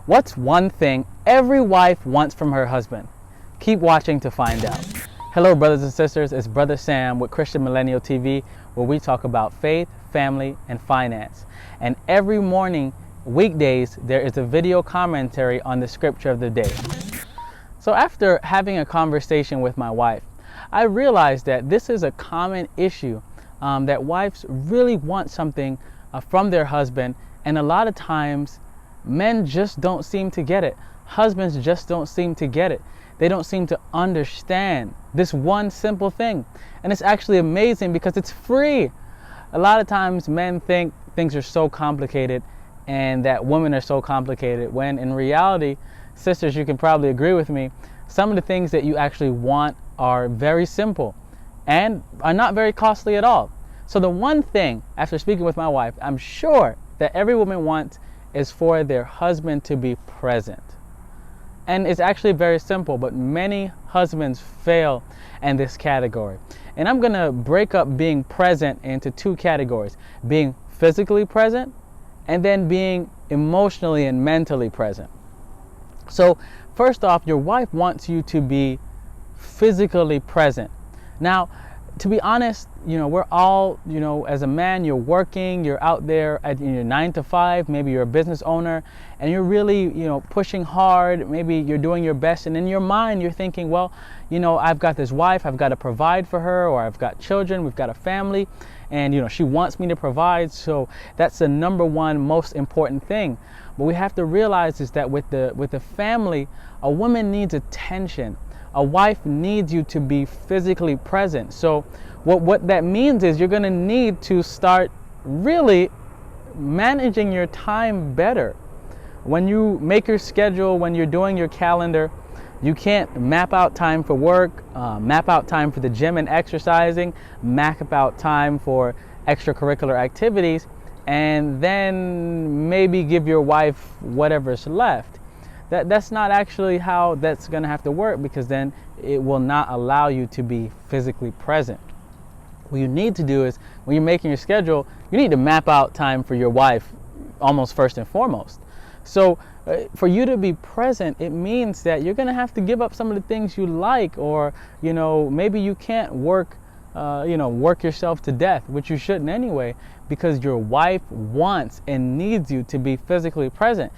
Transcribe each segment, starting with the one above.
What's one thing every wife wants from her husband? Keep watching to find out. Hello, brothers and sisters. It's Brother Sam with Christian Millennial TV, where we talk about faith, family, and finance. And every morning, weekdays, there is a video commentary on the scripture of the day. So after having a conversation with my wife, I realized that this is a common issue, that wives really want something from their husband, and a lot of times men just don't seem to get it. Husbands just don't seem to get it. They don't seem to understand this one simple thing. And it's actually amazing because it's free. A lot of times men think things are so complicated and that women are so complicated, when in reality, sisters, you can probably agree with me, some of the things that you actually want are very simple and are not very costly at all. So the one thing, after speaking with my wife, I'm sure that every woman wants is for their husband to be present. And it's actually very simple, but many husbands fail in this category. And I'm going to break up being present into two categories: being physically present and then being emotionally and mentally present. So first off, your wife wants you to be physically present. Now, to be honest, we're all, as a man, you're working, you're out there at your 9 to 5, maybe you're a business owner, and you're really, pushing hard, maybe you're doing your best, and in your mind, you're thinking, well, I've got this wife, I've got to provide for her, or I've got children, we've got a family, and, she wants me to provide, so that's the number one most important thing. But we have to realize is that with the family, a woman needs attention. A wife needs you to be physically present. So what that means is you're going to need to start really managing your time better. When you make your schedule, when you're doing your calendar, you can't map out time for work, map out time for the gym and exercising, map out time for extracurricular activities, and then maybe give your wife whatever's left. That's not actually how that's going to have to work, because then it will not allow you to be physically present. What you need to do is, when you're making your schedule, you need to map out time for your wife almost first and foremost. So for you to be present, it means that you're going to have to give up some of the things you like, or, maybe you can't work yourself to death, which you shouldn't anyway, because your wife wants and needs you to be physically present.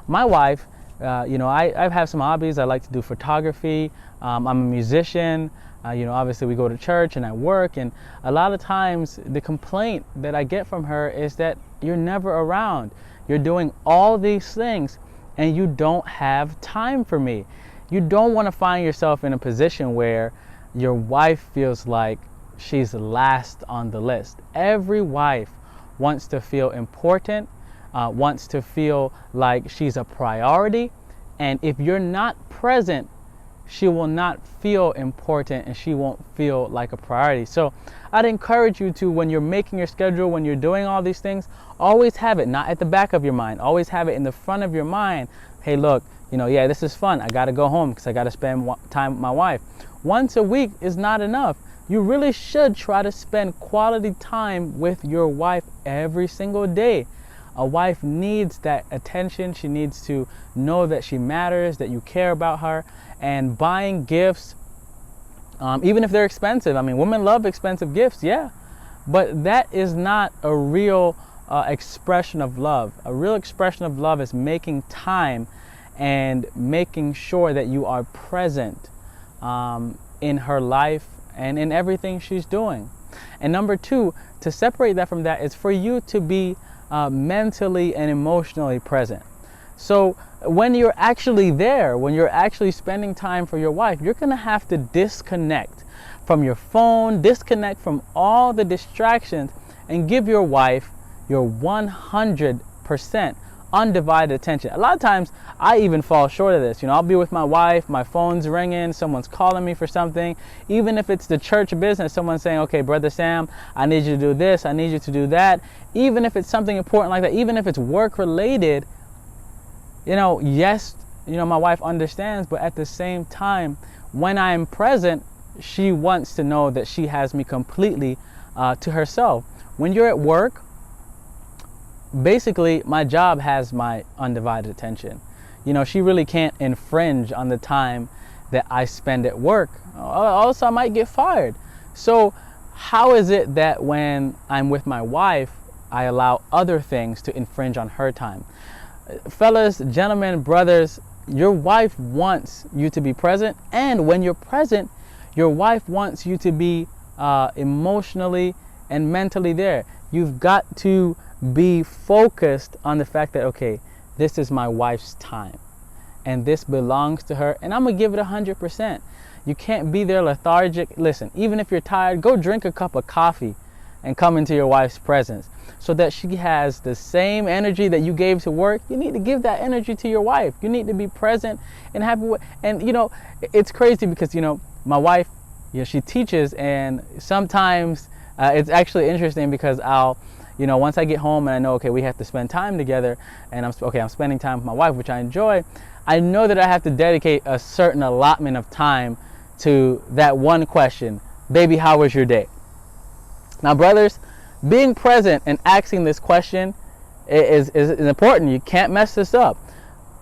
My wife, I have some hobbies. I like to do photography. I'm a musician. Obviously we go to church and I work. And a lot of times the complaint that I get from her is that you're never around. You're doing all these things and you don't have time for me. You don't want to find yourself in a position where your wife feels like she's last on the list. Every wife wants to feel important, wants to feel like she's a priority, and if you're not present, she will not feel important and she won't feel like a priority. So I'd encourage you to, when you're making your schedule, when you're doing all these things, always have it not at the back of your mind, always have it in the front of your mind. Hey, look, this is fun. I got to go home because I got to spend time with my wife. Once a week is not enough. You really should try to spend quality time with your wife every single day. A wife needs that attention. She needs to know that she matters, that you care about her. And buying gifts, even if they're expensive, women love expensive gifts, yeah. But that is not a real expression of love. A real expression of love is making time and making sure that you are present in her life and in everything she's doing. And number two, to separate that from that, is for you to be mentally and emotionally present. So when you're actually there, when you're actually spending time for your wife, you're going to have to disconnect from your phone, disconnect from all the distractions, and give your wife your 100% undivided attention. A lot of times I even fall short of this. I'll be with my wife, my phone's ringing, someone's calling me for something. Even if it's the church business, someone's saying, okay, Brother Sam, I need you to do this, I need you to do that. Even if it's something important like that, even if it's work related, yes, my wife understands, but at the same time, when I'm present, she wants to know that she has me completely to herself. When you're at work, basically my job has my undivided attention. she really can't infringe on the time that I spend at work. Also, I might get fired. So how is it that when I'm with my wife, I allow other things to infringe on her time? Fellas, gentlemen, brothers, your wife wants you to be present, and when you're present, your wife wants you to be emotionally and mentally there. You've got to be focused on the fact that, okay, this is my wife's time and this belongs to her, and I'm gonna give it 100%. You can't be there lethargic. Listen, even if you're tired, go drink a cup of coffee and come into your wife's presence so that she has the same energy that you gave to work. You need to give that energy to your wife. You need to be present and happy. And it's crazy because my wife, she teaches, and sometimes it's actually interesting because I'll once I get home and I know, okay, we have to spend time together, and I'm spending time with my wife, which I enjoy. I know that I have to dedicate a certain allotment of time to that one question: baby, how was your day? Now, brothers, being present and asking this question is important. You can't mess this up.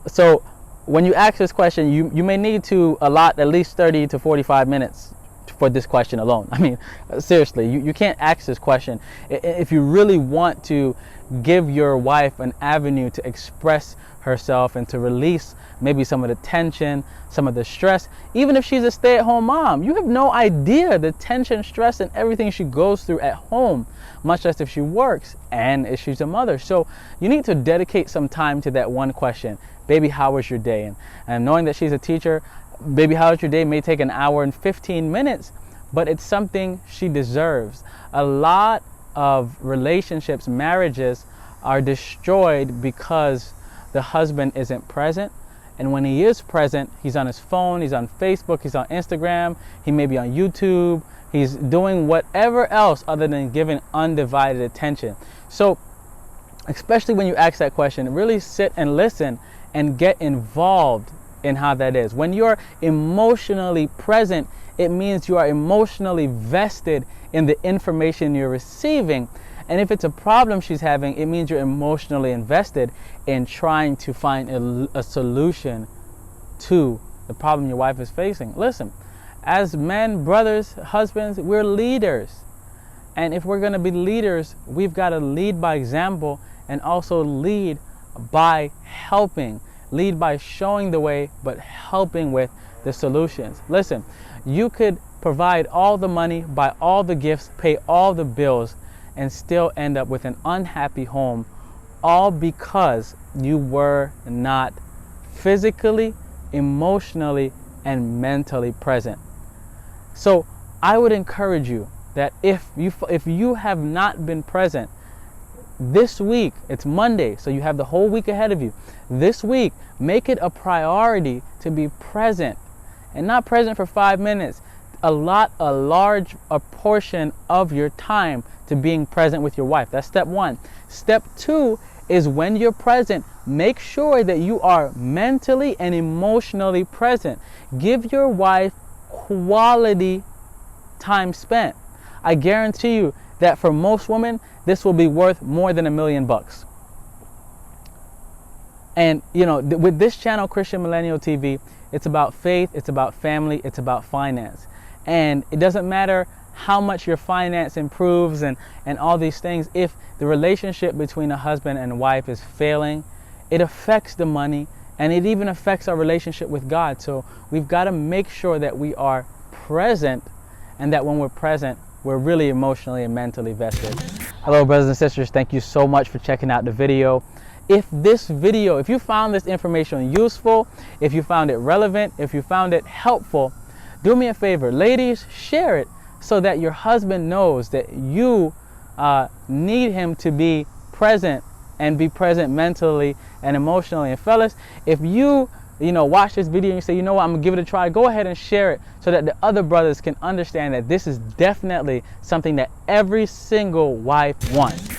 So when you ask this question, you may need to allot at least 30 to 45 minutes for this question alone. I mean, seriously, you can't ask this question. If you really want to give your wife an avenue to express herself and to release maybe some of the tension, some of the stress, even if she's a stay-at-home mom, you have no idea the tension, stress, and everything she goes through at home, much less if she works and if she's a mother. So you need to dedicate some time to that one question: baby, how was your day? And knowing that she's a teacher, baby, how was your day may take an hour and 15 minutes, but it's something she deserves. A lot of relationships, marriages, are destroyed because the husband isn't present. And when he is present, he's on his phone, he's on Facebook, he's on Instagram, he may be on YouTube, he's doing whatever else other than giving undivided attention. So, especially when you ask that question, really sit and listen and get involved in how that is. When you're emotionally present, it means you are emotionally vested in the information you're receiving. And if it's a problem she's having, it means you're emotionally invested in trying to find a solution to the problem your wife is facing. Listen, as men, brothers, husbands, we're leaders. And if we're going to be leaders, we've got to lead by example and also lead by helping. Lead by showing the way, but helping with the solutions. Listen, you could provide all the money, buy all the gifts, pay all the bills, and still end up with an unhappy home, all because you were not physically, emotionally, and mentally present. So I would encourage you that if you have not been present this week, it's Monday, so you have the whole week ahead of you. This week, make it a priority to be present, and not present for 5 minutes. Allot a large portion of your time to being present with your wife. That's step one. Step two is when you're present, make sure that you are mentally and emotionally present. Give your wife quality time spent. I guarantee you that for most women, this will be worth more than $1 million. And with this channel, Christian Millennial TV, it's about faith, it's about family, it's about finance. And it doesn't matter how much your finance improves and all these things. If the relationship between a husband and wife is failing, it affects the money, and it even affects our relationship with God. So we've got to make sure that we are present, and that when we're present, we're really emotionally and mentally vested. Hello, brothers and sisters. Thank you so much for checking out the video. If you found this information useful, if you found it relevant, if you found it helpful, do me a favor, ladies, share it so that your husband knows that you need him to be present, and be present mentally and emotionally. And fellas, if you watch this video and you say, you know what, I'm gonna give it a try, go ahead and share it so that the other brothers can understand that this is definitely something that every single wife wants.